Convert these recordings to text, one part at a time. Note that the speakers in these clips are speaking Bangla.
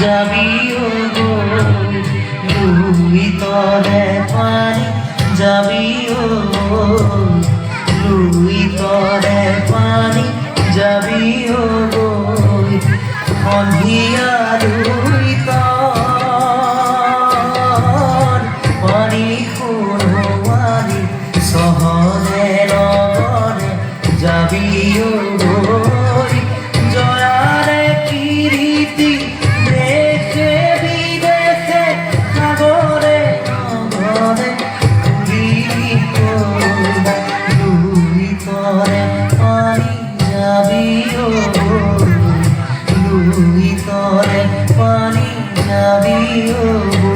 যাবিও গো লুই তরে পানি যাবিও গো লুই তরে পানি যাবিও গো সন্ধিয়া লুই তর পানি খুনোয়ারি সহরে নগরে যাবিও গো জয়ারে কীর্তি দেশে বিদেশে সাগরে নগরে লুই তরে পানি যাবিও গো লুই তরে পানি যাবিও গো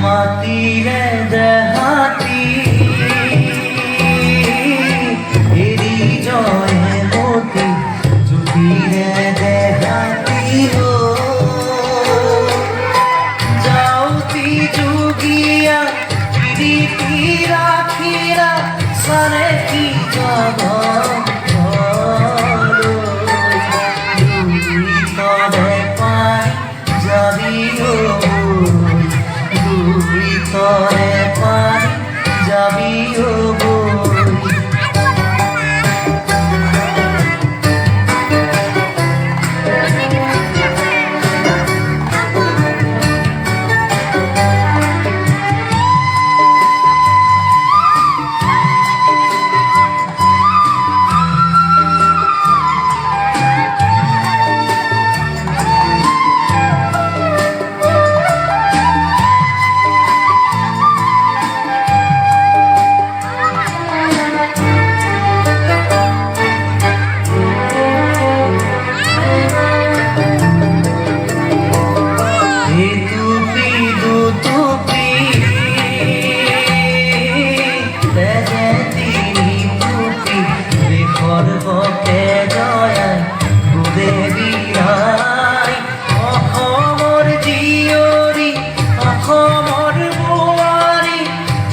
মাতিরে দেহাতি এরি জয়ে মতি জুবিরে দেহাতি গো যাওতি যুগিয়া প্রীতি রাখিরা সারে কি জগ যাবিও লুই তরে পানি যাবিও গো সর্বকে জয়াই দেবী রায় অসমৰ জীয়ৰী অসমৰ বোৱাৰী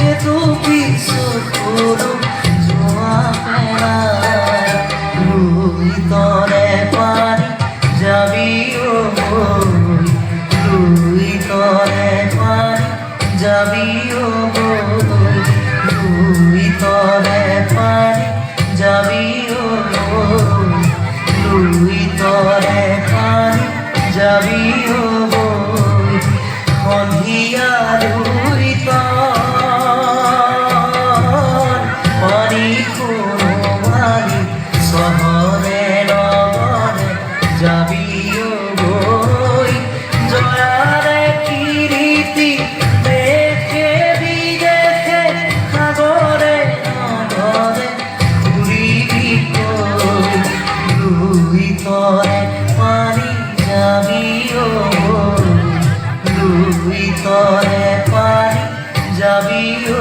এটুপি চকুৰো যোৱা পেলাই লুই তৰে পানী যাবিও লুই তৰে পানী যাবিও লুই তৰে পানী যাবিও লুই তরে পানি যাবিও সন্ধিয়া লুই তর পানি খুনোয়ারি সহরে নগরে যাবিও গই জয়ারে কীর্তি দেশে বিদেশে সাগরে নগরে লুই তরে পানি যাবিও লুই তরে পানি যাবিও